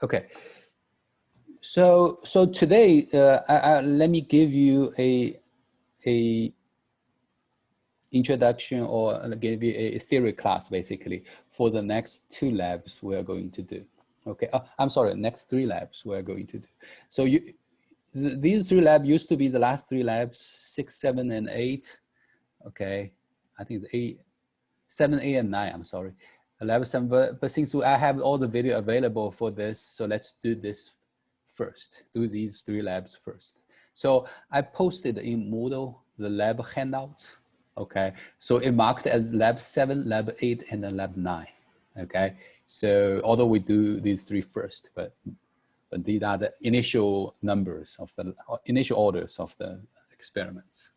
Okay. So today, let me give you a introduction, or give you a theory class basically for the next 2 labs we are going to do. Okay. I'm sorry, next 3 labs we are going to do. So these 3 labs used to be the last 3 labs, 6, 7, and 8. Okay. I think the 7, 8, and 9. I'm sorry. Lab 7, but since I have all the video available for this, so let's do this first. Do these 3 labs first. So I posted in Moodle the lab handouts. Okay, so it marked as lab 7, lab 8, and then lab 9. Okay, so although we do these 3 first, but these are the initial numbers of the initial orders of the experiments.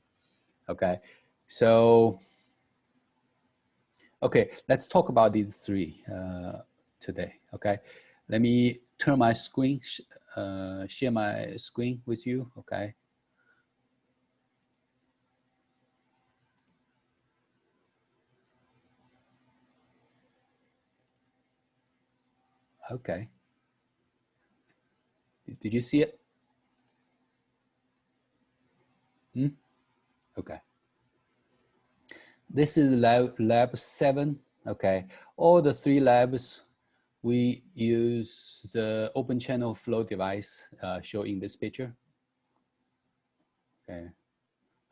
Okay, so okay, let's talk about these 3 today. Okay, let me turn my screen, share my screen with you. Okay. Okay. Did you see it? Okay. This is lab 7. Okay. All the 3 labs, we use the open channel flow device shown in this picture. Okay.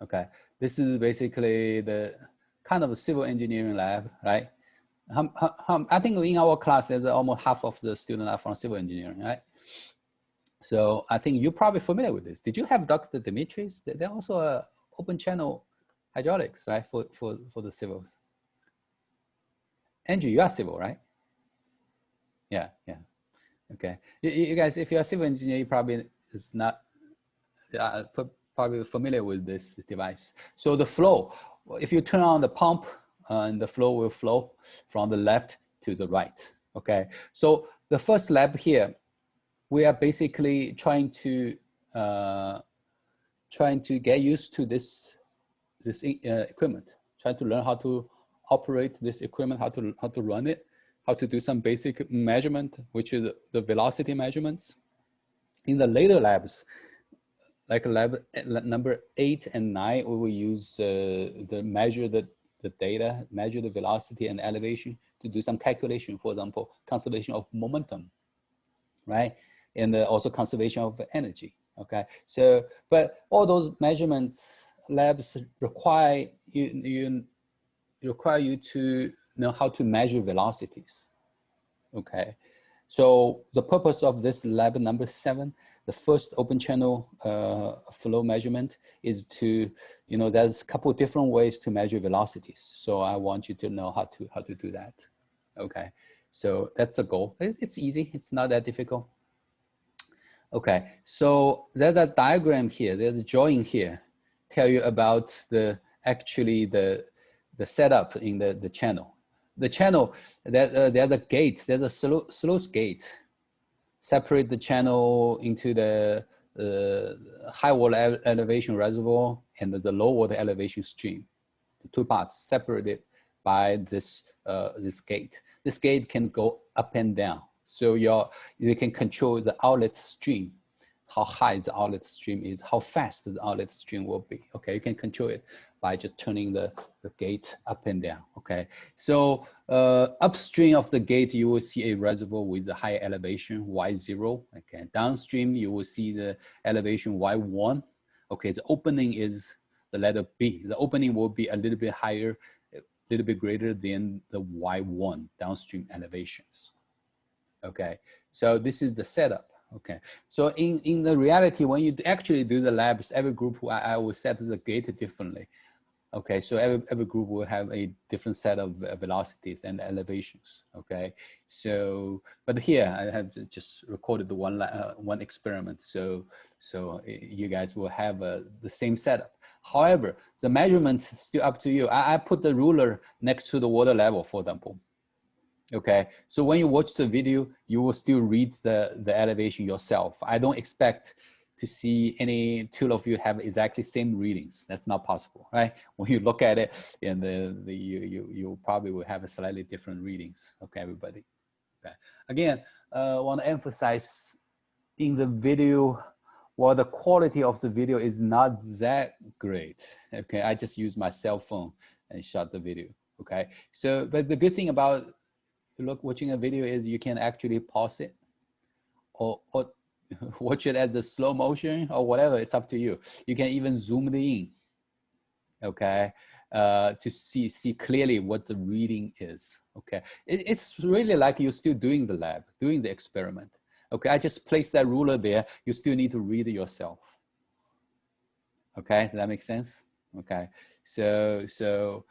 Okay. This is basically the kind of a civil engineering lab, right? I think in our class, there's almost half of the students are from civil engineering, right? So I think you're probably familiar with this. Did you have Dr. Dimitris? They're also open channel hydraulics, right? For the civils. Andrew, you are civil, right? Yeah, yeah. Okay. You guys, if you're a civil engineer, you probably is not probably familiar with this device. So the flow, if you turn on the pump, and the flow will flow from the left to the right. Okay. So the first lab here, we are basically trying to get used to this equipment, trying to learn how to operate this equipment, how to run it, how to do some basic measurement, which is the velocity measurements. In the later labs, like lab number 8 and 9, we will use measure the data, measure the velocity and elevation to do some calculation, for example, conservation of momentum, right? And also conservation of energy, okay? So, but all those measurements labs require you to know how to measure velocities, okay? So the purpose of this lab number 7, the first open channel flow measurement, is to, there's a couple of different ways to measure velocities. So I want you to know how to do that, okay? So that's the goal. It's easy, it's not that difficult. Okay, so there's a diagram here, there's a drawing here, tell you about the setup in the channel. The channel, there's a gate, there's a sluice gate, separate the channel into the high water elevation reservoir and the low water elevation stream. The 2 parts separated by this gate. This gate can go up and down. So you can control the outlet stream, how high the outlet stream is, how fast the outlet stream will be. Okay, you can control it by just turning the gate up and down. Okay, so upstream of the gate, you will see a reservoir with a high elevation, Y0. Okay, downstream, you will see the elevation Y1. Okay, the opening is the letter B. The opening will be a little bit higher, a little bit greater than the Y1 downstream elevations. Okay, so this is the setup. Okay, so in the reality, when you actually do the labs, every group, I will set the gate differently. Okay, so every group will have a different set of velocities and elevations. Okay, so but here I have just recorded the one experiment, so you guys will have the same setup. However, the measurement is still up to you. I put the ruler next to the water level, for example. Okay, so when you watch the video, you will still read the elevation yourself. I don't expect to see any 2 of you have exactly same readings. That's not possible, right? When you look at it, and you probably will have a slightly different readings. Okay, everybody. Okay. Again, want to emphasize in the video, well, the quality of the video is not that great. Okay, I just use my cell phone and shot the video. Okay, so but the good thing about watching a video is you can actually pause it or watch it at the slow motion or whatever. It's up to you. You can even zoom it in. Okay, to see clearly what the reading is. Okay, it's really like you're still doing the lab, doing the experiment. Okay, I just placed that ruler there. You still need to read it yourself. Okay, does that make sense? Okay, so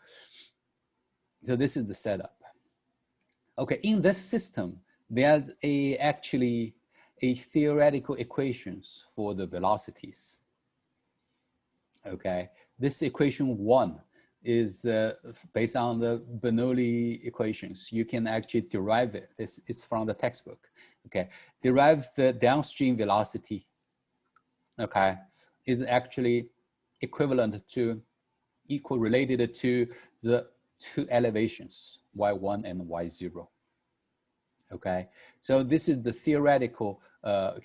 this is the setup. Okay, in this system, there's actually a theoretical equations for the velocities. Okay, this equation 1 is based on the Bernoulli equations. You can actually derive it. It's from the textbook. Okay, derive the downstream velocity. Okay, is actually equivalent to, related to the two elevations, y1 and y0. Okay, so this is the theoretical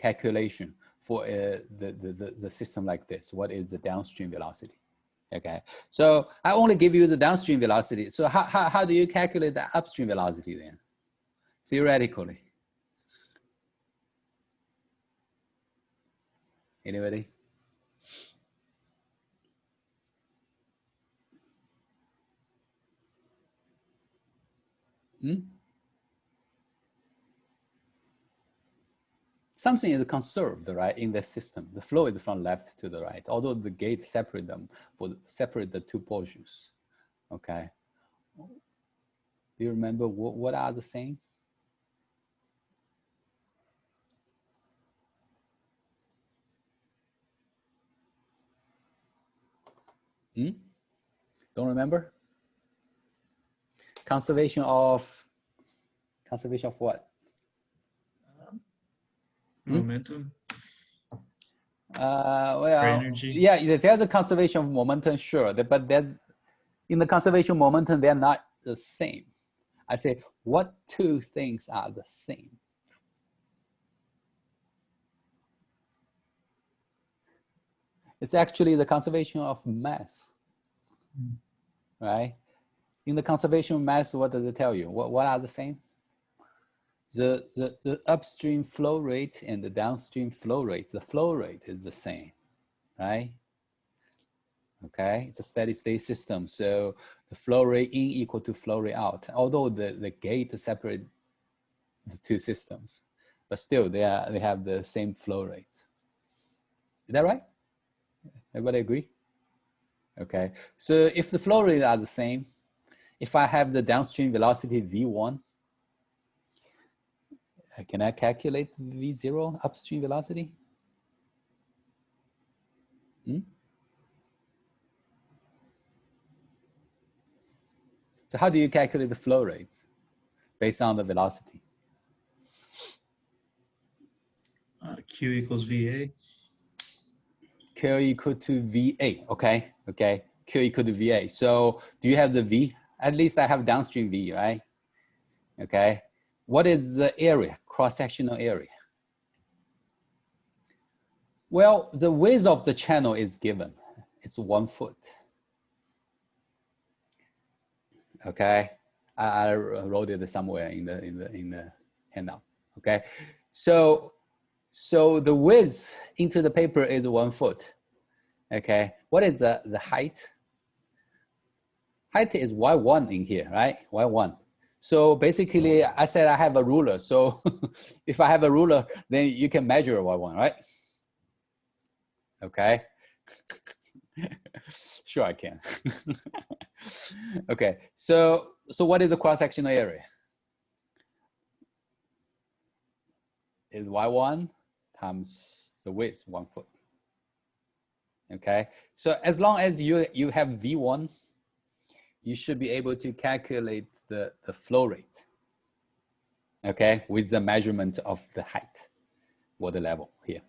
calculation for the system like this. What is the downstream velocity? Okay, so I only give you the downstream velocity. So how do you calculate the upstream velocity then? Theoretically. Anybody? Something is conserved, right, in the system. The flow is from left to the right, although the gate separate them, separate the two portions. Okay. Do you remember what are the same? Don't remember? Conservation of what? Momentum. Well, energy. Yeah, there's the conservation of momentum, sure, but in the conservation of momentum, they're not the same. I say, what two things are the same? It's actually the conservation of mass, right? In the conservation of mass, what does it tell you? What are the same? The upstream flow rate and the downstream flow rate, the flow rate is the same, right? Okay, it's a steady state system. So the flow rate in equal to flow rate out, although the gate separate the two systems, but still they have the same flow rate. Is that right? Everybody agree? Okay, so if the flow rate are the same, if I have the downstream velocity V1, can I calculate V0 upstream velocity? So how do you calculate the flow rate based on the velocity? Q equals VA. Q equal to VA, okay, okay. Q equal to VA. So do you have the V? At least I have downstream V, right? Okay. What is the area, cross-sectional area? Well, the width of the channel is given. It's 1 foot. Okay, I wrote it somewhere in the handout. Okay, so the width into the paper is 1 foot. Okay, what is the height? Height is y1 in here, right? Y1. So basically, I said I have a ruler. So if I have a ruler, then you can measure y1, right? Okay. Sure, I can. Okay, so what is the cross-sectional area? Is y1 times the width, 1 foot. Okay, so as long as you have V1, you should be able to calculate the flow rate, okay, with the measurement of the height, water level here,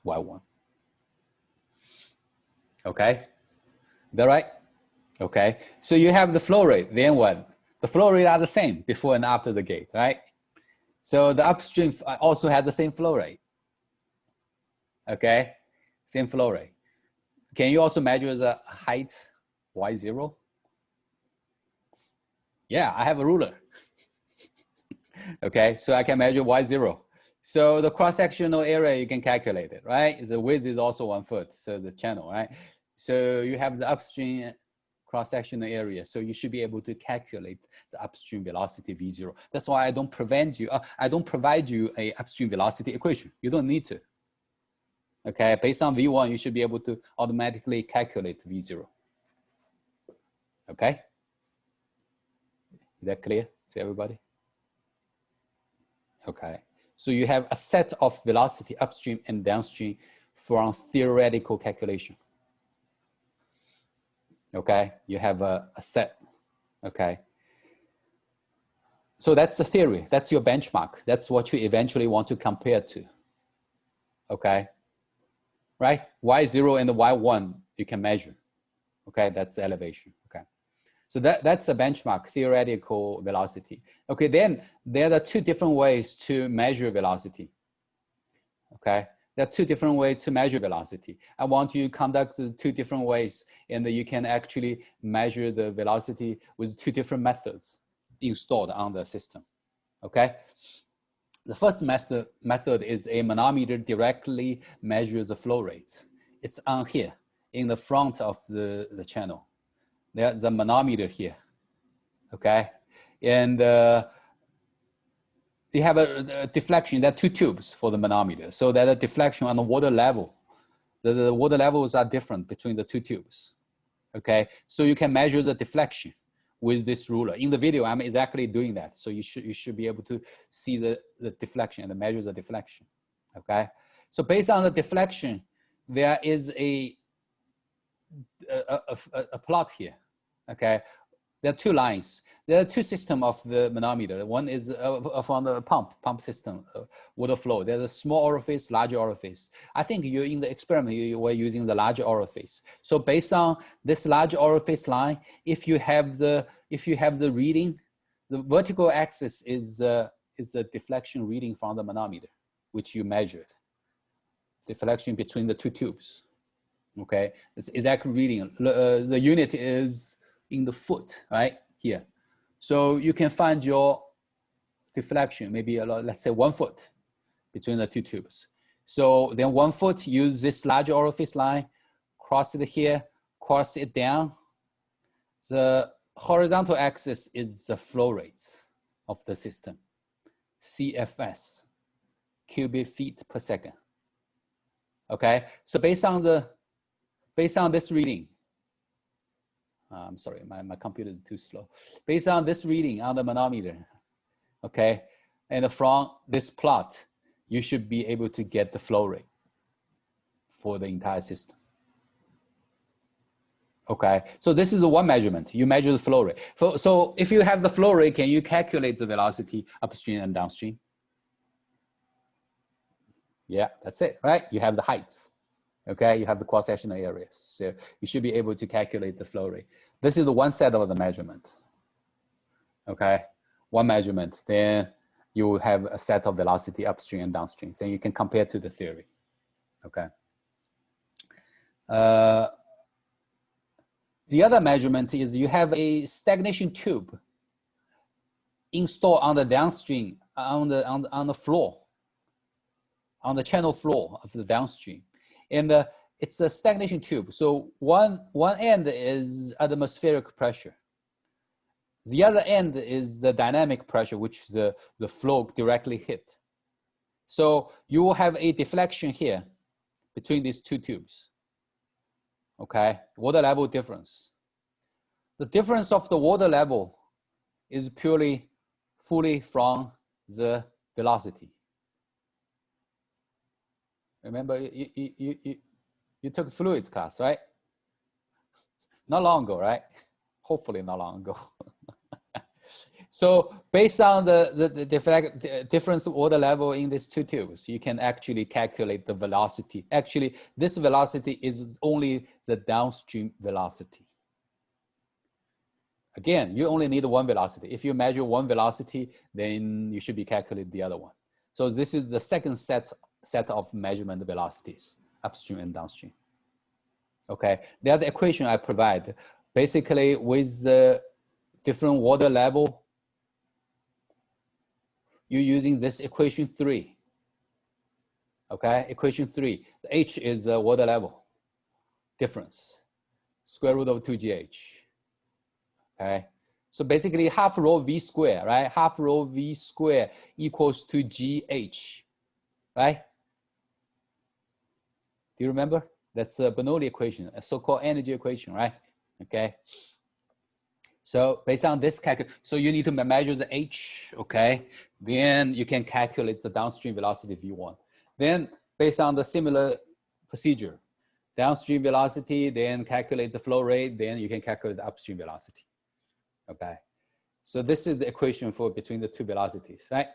y1. Okay, is that right? Okay, so you have the flow rate, then what? The flow rate are the same before and after the gate, right? So the upstream also had the same flow rate. Okay, same flow rate. Can you also measure the height y0? Yeah, I have a ruler. Okay, so I can measure y0. So the cross-sectional area, you can calculate it, right? The width is also 1 foot, so the channel, right? So you have the upstream cross-sectional area, so you should be able to calculate the upstream velocity V0. That's why I don't provide you a upstream velocity equation. You don't need to. Okay, based on V1, you should be able to automatically calculate V0. Okay, is that clear to everybody? Okay, so you have a set of velocity upstream and downstream from theoretical calculation. Okay, you have a set. Okay, so that's the theory. That's your benchmark. That's what you eventually want to compare to. Okay, right? Y0 and the Y1 you can measure. Okay, that's the elevation. Okay, so that's the benchmark, theoretical velocity. Okay, then there are two different ways to measure velocity. Okay, there are two different ways to measure velocity. I want you to conduct the two different ways, and you can actually measure the velocity with two different methods installed on the system. Okay, the first method is a manometer directly measures the flow rates. It's on here in the front of the channel. There's a manometer here, okay? And you have a deflection. There are two tubes for the manometer. So there's a deflection on the water level. The water levels are different between the two tubes, okay? So you can measure the deflection with this ruler. In the video, I'm exactly doing that. So you should be able to see the deflection and measure the deflection, okay? So based on the deflection, there is a plot here, okay? There are two lines. There are two systems of the manometer. One is from the pump system, water flow. There's a small orifice, large orifice. I think you in the experiment, you were using the large orifice. So based on this large orifice line, if you have the reading, the vertical axis is a deflection reading from the manometer, which you measured. Deflection between the two tubes. Okay, it's exact reading. The unit is in the foot, right here. So you can find your deflection, maybe let's say 1 foot between the two tubes. So then 1 foot, use this large orifice line, cross it here, cross it down. The horizontal axis is the flow rates of the system, CFS, cubic feet per second. Okay, so based on this reading, I'm sorry, my computer is too slow. Based on this reading on the manometer, okay, and from this plot, you should be able to get the flow rate for the entire system. Okay, so this is the one measurement. You measure the flow rate. So if you have the flow rate, can you calculate the velocity upstream and downstream? Yeah, that's it, right? You have the heights. Okay, you have the cross-sectional areas. So you should be able to calculate the flow rate. This is the one set of the measurement. Okay, one measurement. Then you will have a set of velocity upstream and downstream. So you can compare to the theory. Okay. The other measurement is you have a stagnation tube installed on the downstream, on the floor, on the channel floor of the downstream. And it's a stagnation tube. So one end is atmospheric pressure. The other end is the dynamic pressure, which the flow directly hit. So you will have a deflection here between these two tubes. Okay, water level difference. The difference of the water level is fully from the velocity. Remember, you took fluids class, right? Not long ago, right? Hopefully not long ago. So based on the difference of water level in these two tubes, you can actually calculate the velocity. Actually, this velocity is only the downstream velocity. Again, you only need one velocity. If you measure one velocity, then you should be calculating the other one. So this is the second set of measurement velocities, upstream and downstream. Okay, the other equation I provide, basically with the different water level, you're using this equation 3. Okay, equation 3. The H is the water level difference, square root of 2gh. Okay, so basically half rho v square, right? Half rho v square equals to gh, right? Do you remember? That's a Bernoulli equation, a so-called energy equation, right? Okay. So based on this calculation, so you need to measure the h, okay? Then you can calculate the downstream velocity v1. Then based on the similar procedure, downstream velocity, then calculate the flow rate, then you can calculate the upstream velocity, okay? So this is the equation for between the two velocities, right?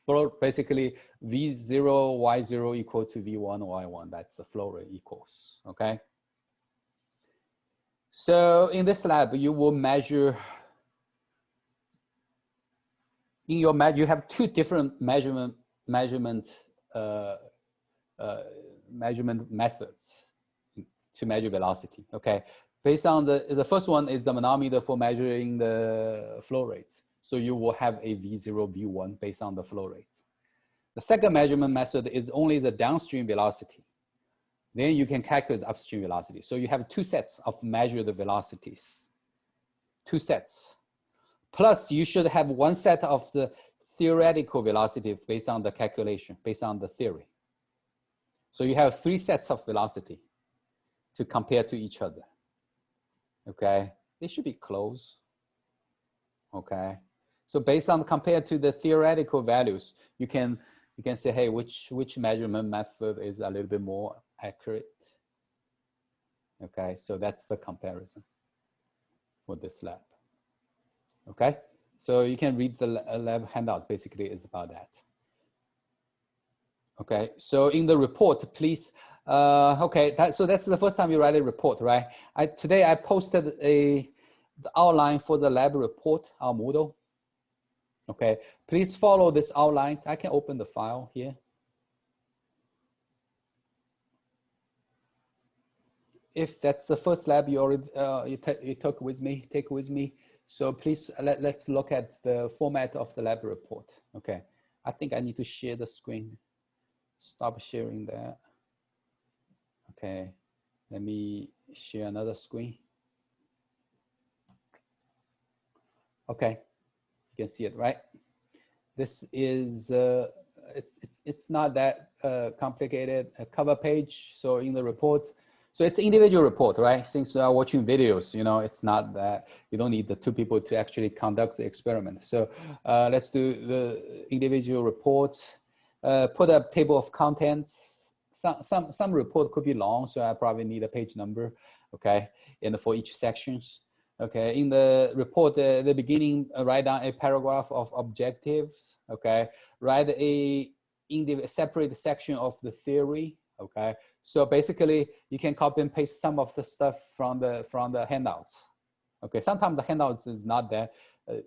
Flow, basically v0, y0 equal to v1, y1, that's the flow rate equals, okay? So in this lab, you will measure, in your you have two different measurement methods to measure velocity, okay? Based on the first one is the manometer for measuring the flow rates. So you will have a V0, V1 based on the flow rates. The second measurement method is only the downstream velocity. Then you can calculate the upstream velocity. So you have two sets of measured velocities, two sets. Plus you should have one set of the theoretical velocity based on the calculation, based on the theory. So you have three sets of velocity to compare to each other. Okay, they should be close. Okay, so based on compared to the theoretical values, you can say, hey, which measurement method is a little bit more accurate. Okay, so that's the comparison for this lab. Okay, so you can read the lab handout. Basically, it's about that. Okay, so in the report, please. Okay, so that's the first time you write a report, right? Today I posted the outline for the lab report, our model. Okay, please follow this outline. I can open the file here. If that's the first lab you already you took with me, take with me. So please let's look at the format of the lab report. Okay, I think I need to share the screen. Stop sharing that. Okay, let me share another screen. Okay, you can see it, right? This is, it's not that complicated, a cover page. So in the report, so it's an individual report, right? Since you are watching videos, you know, it's not that, you don't need the two people to actually conduct the experiment. So let's do the individual reports, put a table of contents. Some report could be long, so I probably need a page number, okay? And for each sections. Okay, in the report, the beginning, write down a paragraph of objectives, okay? Write a separate section of the theory, okay? So basically, you can copy and paste some of the stuff from the handouts, okay? Sometimes the handouts is not that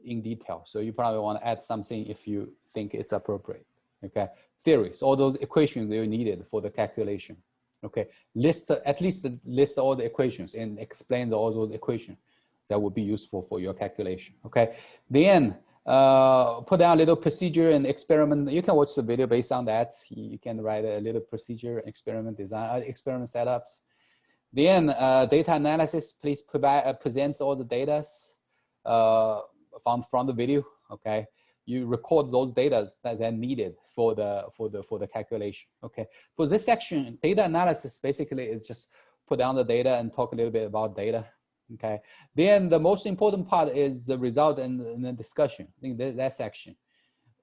in detail, so you probably want to add something if you think it's appropriate, okay? Theories, all those equations that you needed for the calculation, okay? At least list all the equations and explain all those equations. That would be useful for your calculation, okay? Then put down a little procedure and experiment. You can watch the video based on that. You can write a little procedure, experiment design, experiment setups. Then data analysis, please present all the data from the video, okay? You record those data that are needed for the calculation, okay? For this section, data analysis basically is just put down the data and talk a little bit about data. Okay, then the most important part is the result and the discussion. I think that section.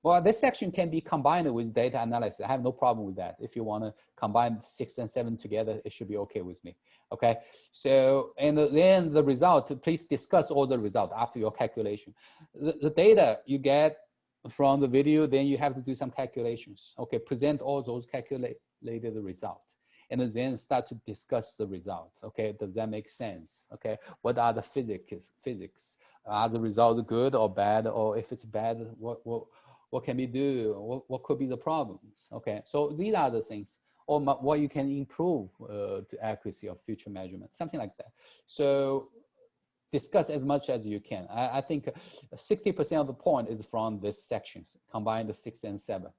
Well, this section can be combined with data analysis. I have no problem with that. If you want to combine 6 and 7 together, it should be okay with me. Okay, so and then the result, please discuss all the result after your calculation. The data you get from the video, then you have to do some calculations. Okay, present all those calculated results. and then start to discuss the results. Okay, does that make sense? Okay, what are the physics? Are the results good or bad? Or if it's bad, what can we do? What could be the problems? Okay, so these are the things, or what you can improve the accuracy of future measurement, something like that. So discuss as much as you can. I think 60% of the point is from this sections, combine the 6 and 7.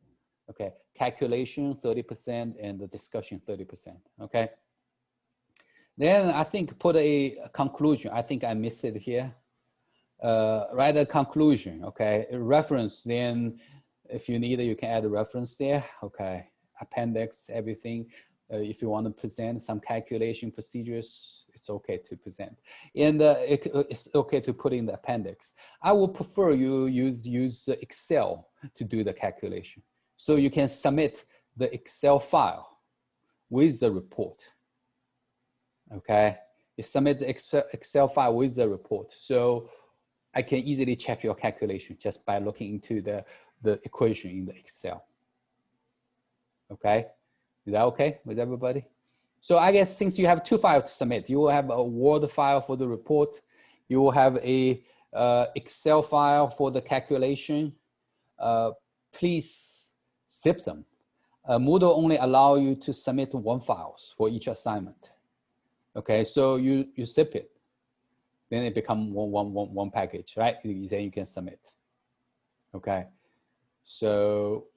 Okay, calculation 30% and the discussion 30%. Okay. Then I think put a conclusion. I think I missed it here. Write a conclusion. Okay, a reference. Then, if you need it, you can add a reference there. Okay, appendix, everything. If you want to present some calculation procedures, it's okay to present. And it's okay to put in the appendix. I would prefer you use Excel to do the calculation. So you can submit the Excel file with the report. Okay, you submit the Excel file with the report. So I can easily check your calculation just by looking into the equation in the Excel. Okay, is that okay with everybody? So I guess since you have 2 files to submit, you will have a Word file for the report. You will have a Excel file for the calculation. Please zip them. Moodle only allow you to submit 1 files for each assignment. Okay, so you zip it. Then it becomes one package, right? Then you can submit. Okay, so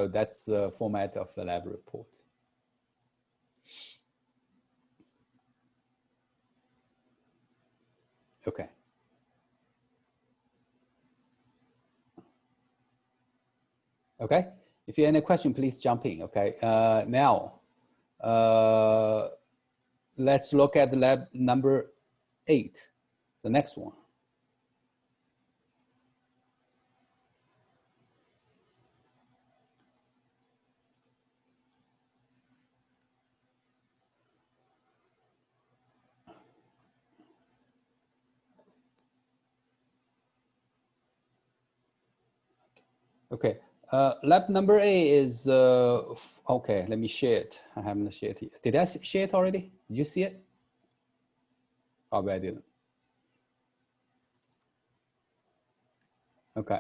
that's the format of the lab report. Okay. Okay, if you have any question, please jump in. Okay, now let's look at the lab number 8, the next one. Okay, lab number 8 is, okay, let me share it. I haven't shared it. Did I share it already? Did you see it? Probably I didn't. Okay.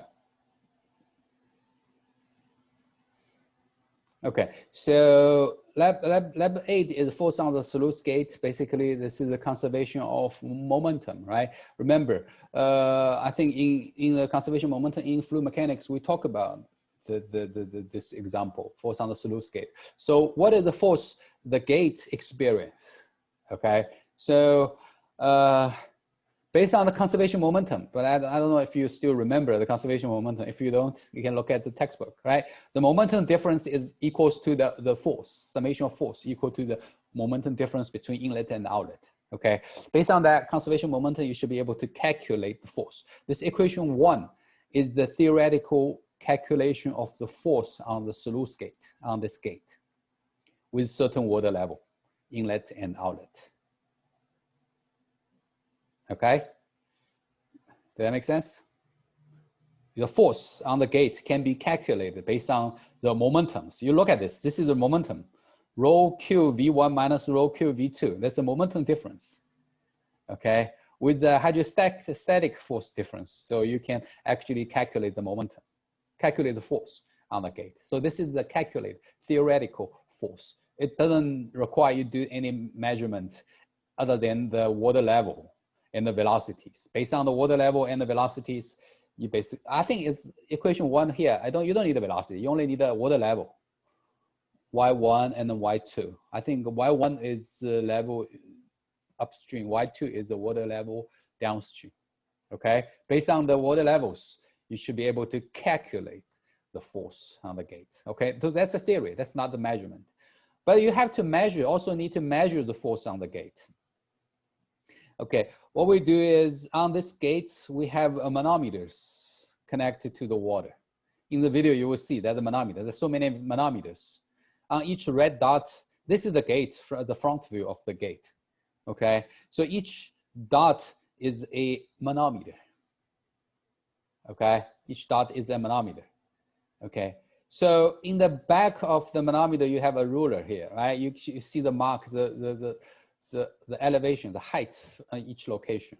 Okay, so lab 8 is force on the sluice gate. Basically, this is the conservation of momentum, right? Remember, I think in the conservation momentum in fluid mechanics, we talk about this example, force on the sluice gate. So what is the force the gate experience? Okay, so based on the conservation momentum, but I don't know if you still remember the conservation momentum. If you don't, you can look at the textbook, right? The momentum difference is equals to the force, summation of force equal to the momentum difference between inlet and outlet, okay? Based on that conservation momentum, you should be able to calculate the force. This equation 1 is the theoretical calculation of the force on the sluice gate, on this gate, with certain water level, inlet and outlet. Okay, did that make sense? The force on the gate can be calculated based on the momentums. You look at this, this is the momentum. Rho Q V1 minus rho Q V2, that's the momentum difference. Okay, with the hydrostatic force difference. So you can actually calculate the momentum, calculate the force on the gate. So this is the calculated theoretical force. It doesn't require you to do any measurement other than the water level and the velocities. Based on the water level and the velocities, you basically, I think it's equation 1 here. You don't need the velocity. You only need the water level, Y1 and then Y2. I think Y1 is the level upstream. Y2 is the water level downstream. Okay. Based on the water levels, you should be able to calculate the force on the gate. Okay. So that's a theory. That's not the measurement. But you have to measure, also need to measure the force on the gate. Okay, what we do is on this gate, we have manometers connected to the water. In the video, you will see that the manometer, there's so many manometers. On each red dot, this is the gate, the front view of the gate. Okay, so each dot is a manometer. Okay, each dot is a manometer. Okay, So in the back of the manometer, you have a ruler here, right? You see the mark, the elevation, the height on each location.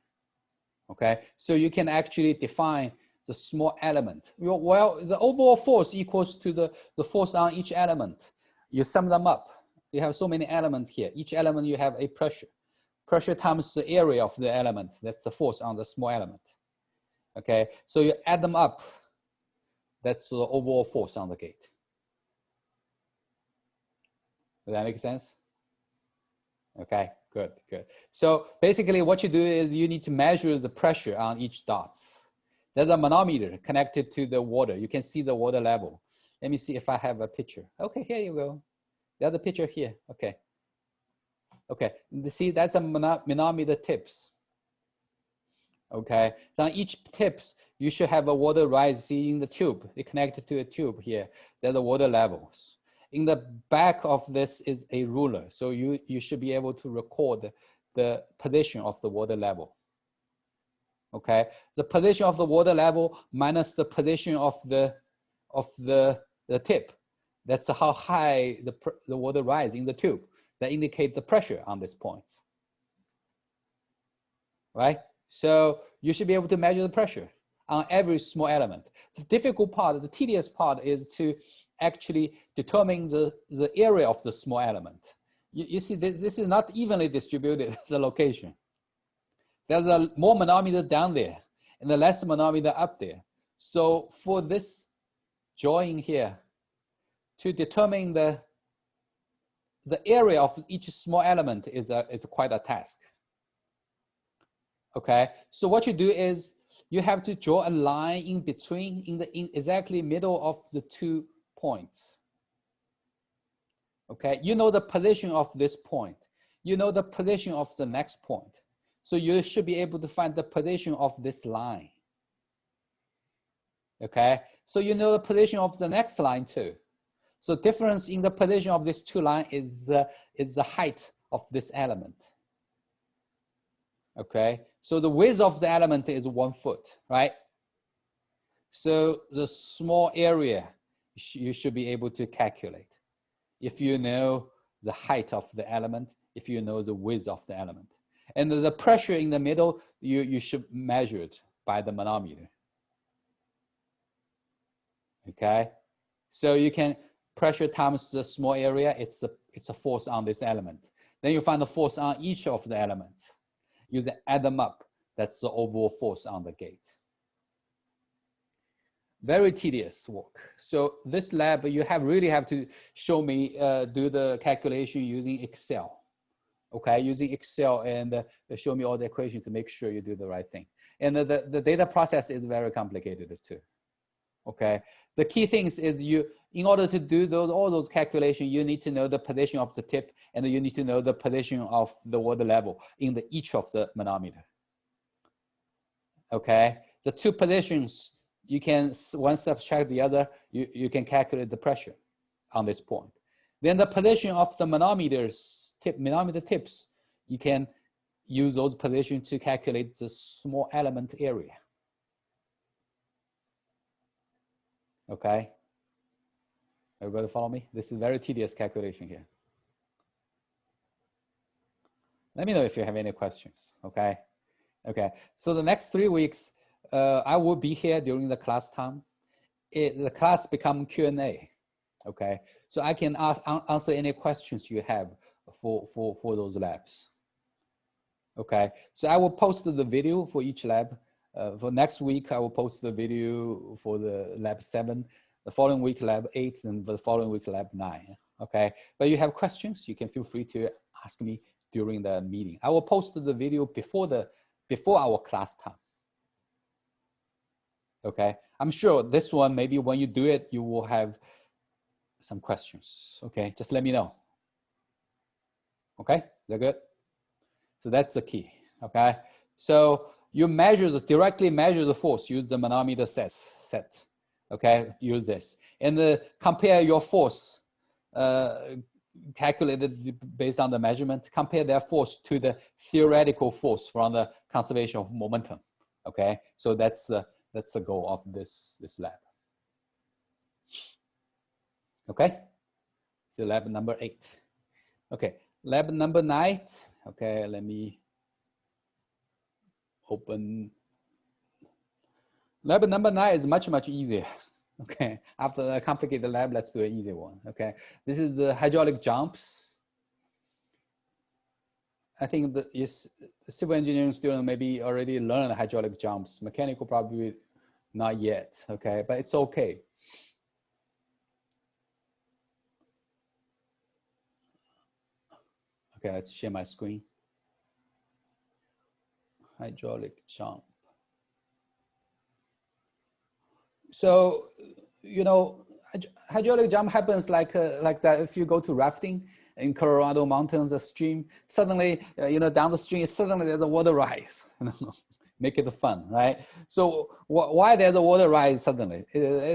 Okay, so you can actually define the small element. Well, the overall force equals to the force on each element. You sum them up. You have so many elements here. Each element you have a pressure. Pressure times the area of the element. That's the force on the small element. Okay, so you add them up. That's the overall force on the gate. Does that make sense? Okay, good, good. So basically what you do is you need to measure the pressure on each dot. There's a manometer connected to the water. You can see the water level. Let me see if I have a picture. Okay, here you go. There's a picture here, okay. Okay, see that's a manometer tips. Okay, so on each tips, you should have a water rise. See in the tube, it connected to a tube here. There's the water levels. In the back of this is a ruler. So you should be able to record the position of the water level. Okay, the position of the water level minus the position of the tip. That's how high the water rise in the tube. That indicates the pressure on this point. Right? So you should be able to measure the pressure on every small element. The difficult part, the tedious part is to actually determine the area of the small element. You see, this is not evenly distributed, the location. There's a more manometer down there and the less manometer up there. So for this drawing here, to determine the area of each small element is quite a task. Okay, so what you do is you have to draw a line in between, in exactly middle of the 2 points. Okay, you know the position of this point. You know the position of the next point. So you should be able to find the position of this line. Okay, so you know the position of the next line too. So difference in the position of these two lines is the height of this element. Okay, so the width of the element is 1 foot, right? So the small area you should be able to calculate if you know the height of the element, if you know the width of the element. And the pressure in the middle, you should measure it by the manometer. Okay, so you can pressure times the small area, it's a force on this element. Then you find the force on each of the elements. You then add them up. That's the overall force on the gate. Very tedious work. So this lab, you really have to show me, do the calculation using Excel. Okay, using Excel and show me all the equations to make sure you do the right thing. And the data process is very complicated too. Okay, the key things is in order to do all those calculations, you need to know the position of the tip and you need to know the position of the water level in each of the manometer. Okay, the two positions, you can, one subtract the other, you can calculate the pressure on this point. Then the position of the manometer tips, you can use those positions to calculate the small element area. Okay, everybody follow me? This is very tedious calculation here. Let me know if you have any questions, okay? Okay, so the next 3 weeks, I will be here during the class time. The class become Q&A, okay? So I can answer any questions you have for those labs. Okay, so I will post the video for each lab. For next week, I will post the video for the lab 7, the following week lab 8, and the following week lab 9. Okay, but you have questions, you can feel free to ask me during the meeting. I will post the video before our class time. Okay, I'm sure this one, maybe when you do it, you will have some questions. Okay, just let me know. Okay, they're good. So that's the key. Okay, so you directly measure the force, use the manometer set. Okay, use this. And compare your force calculated based on the measurement, compare their force to the theoretical force from the conservation of momentum. Okay, so that's the goal of this lab. Okay, so lab number 8. Okay, lab number 9. Okay, let me open. Lab number 9 is much, much easier. Okay, after a complicated lab, let's do an easy one. Okay, this is the hydraulic jumps. I think the civil engineering student maybe already learned hydraulic jumps. Mechanical probably not yet. Okay, but it's okay. Okay, let's share my screen. Hydraulic jump. So, you know, hydraulic jump happens like that if you go to rafting in Colorado mountains, the stream, suddenly, you know, down the stream, suddenly there's a water rise. Make it fun, right? So why there's a water rise suddenly?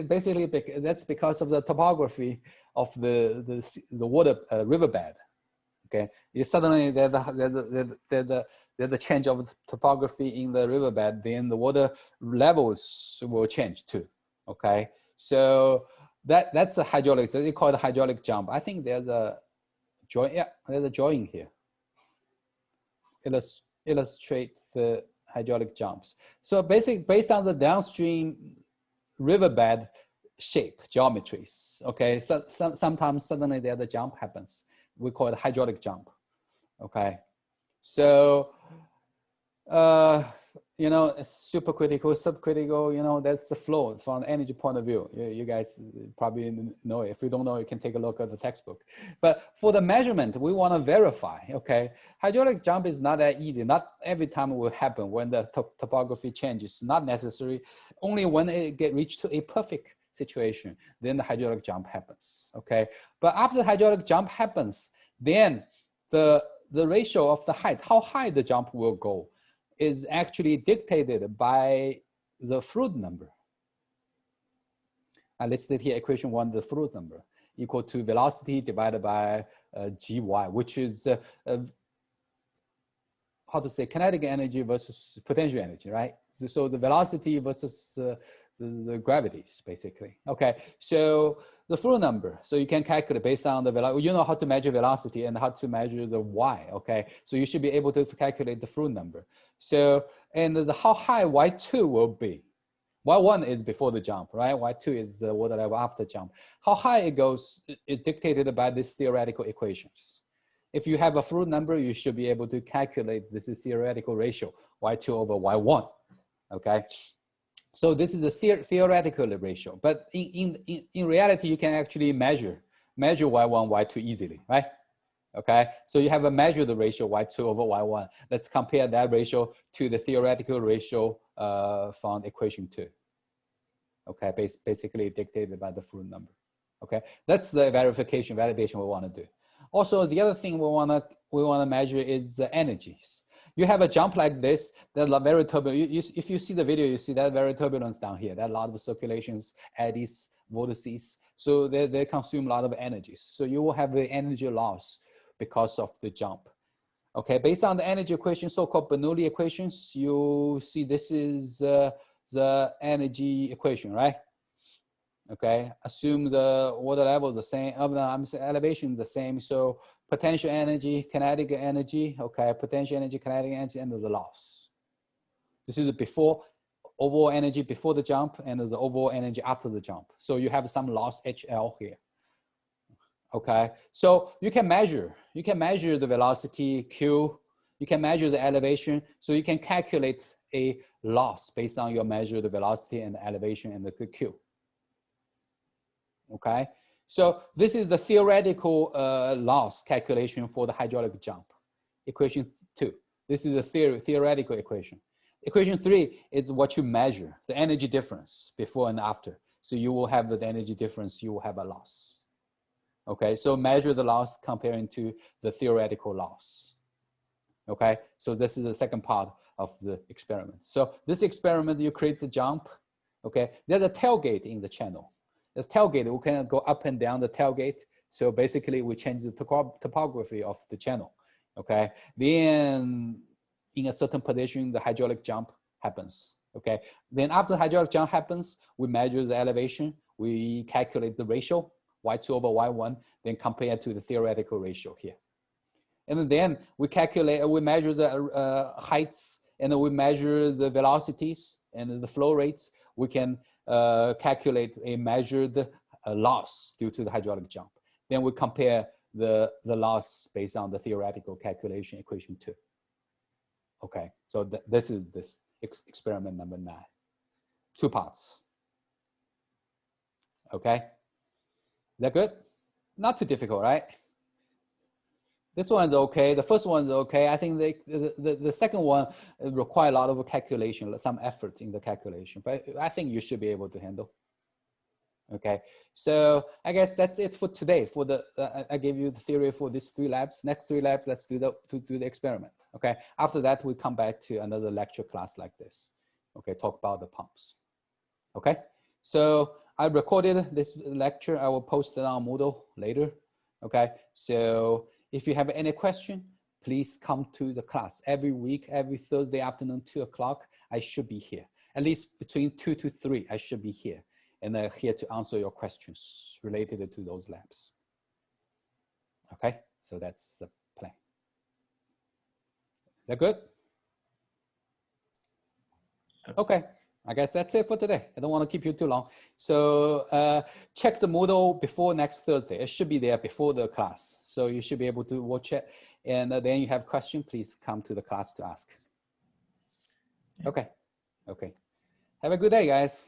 Basically, that's because of the topography of the water riverbed. Okay, you suddenly there's the change of topography in the riverbed, then the water levels will change too. Okay, so that's a hydraulic. They call it a hydraulic jump. I think there's a drawing. Yeah, there's a drawing here. Illustrate the hydraulic jumps. So based on the downstream riverbed shape geometries. Okay, so sometimes suddenly the jump happens. We call it hydraulic jump. Okay, so you know, supercritical, subcritical, you know, that's the flow from an energy point of view. You guys probably know it. If you don't know, you can take a look at the textbook. But for the measurement, we want to verify, okay? Hydraulic jump is not that easy. Not every time it will happen when the topography changes, not necessary. Only when it reached to a perfect situation, then the hydraulic jump happens, okay? But after the hydraulic jump happens, then the ratio of the height, how high the jump will go, is actually dictated by the Froude number. I listed here equation 1, the Froude number, equal to velocity divided by gy, which is how to say, kinetic energy versus potential energy, right? So the velocity versus the gravities, basically. Okay, so the Froude number, so you can calculate based on the velocity. You know how to measure velocity and how to measure the y, okay? So you should be able to calculate the Froude number. So, and how high y2 will be. Y1 is before the jump, right? Y2 is the water level after jump. How high it goes is dictated by these theoretical equations. If you have a Froude number, you should be able to calculate this theoretical ratio, y2 over y1, okay? So this is the theoretical ratio, but in reality, you can actually measure y1, y2 easily, right? Okay, so you have a measure the ratio y2 over y1. Let's compare that ratio to the theoretical ratio from equation 2. Okay, basically dictated by the Froude number. Okay, that's the validation we want to do. Also, the other thing we want to measure is the energies. You have a jump like this, that's very turbulent. If you see the video, you see that very turbulence down here. There are a lot of circulations, eddies, vortices. So they consume a lot of energies. So you will have the energy loss because of the jump. Okay, based on the energy equation, so-called Bernoulli equations, you see this is the energy equation, right? Okay, assume the water level is the same, elevation is the same. So potential energy, kinetic energy, okay, potential energy, kinetic energy, and the loss. This is the before, overall energy before the jump, and the overall energy after the jump. So you have some loss HL here. Okay, so you can measure the velocity Q, you can measure the elevation, so you can calculate a loss based on your measure the velocity and the elevation and the Q. Okay, so this is the theoretical loss calculation for the hydraulic jump. Equation 2, this is the theoretical equation. Equation 3 is what you measure, the energy difference before and after. So you will have the energy difference, you will have a loss. Okay, so measure the loss comparing to the theoretical loss. Okay, so this is the second part of the experiment. So this experiment, you create the jump. Okay, there's a tailgate in the channel. The tailgate, we can go up and down the tailgate. So basically we change the topography of the channel. Okay, then in a certain position, the hydraulic jump happens. Okay, then after the hydraulic jump happens, we measure the elevation, we calculate the ratio. y2 over y1, then compare to the theoretical ratio here. And then we calculate, we measure the heights, and then we measure the velocities and the flow rates. We can calculate a measured loss due to the hydraulic jump. Then we compare the loss based on the theoretical calculation equation 2. Okay, so this is experiment number 9. 2 parts. Okay, is that good? Not too difficult, right? This one's okay. The first one's okay. I think the second one requires a lot of calculation, some effort in the calculation, but I think you should be able to handle. Okay, so I guess that's it for today. For the I gave you the theory for these 3 labs. Next 3 labs, let's do the experiment. Okay, after that we come back to another lecture class like this. Okay, talk about the pumps. Okay, so I recorded this lecture. I will post it on Moodle later. Okay, so if you have any question, please come to the class every week, every Thursday afternoon, 2 o'clock. I should be here. At least between 2 to 3, I should be here. And I'm here to answer your questions related to those labs. Okay, so that's the plan. Is that good? Okay, I guess that's it for today. I don't want to keep you too long. So check the Moodle before next Thursday. It should be there before the class. So you should be able to watch it. And then you have questions, please come to the class to ask. Okay, okay. Have a good day, guys.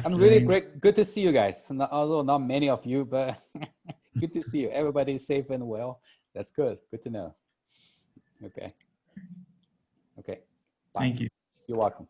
I'm really good to see you guys. Although not many of you, but good to see you. Everybody is safe and well. That's good. Good to know. Okay. Okay. Bye. Thank you. You're welcome.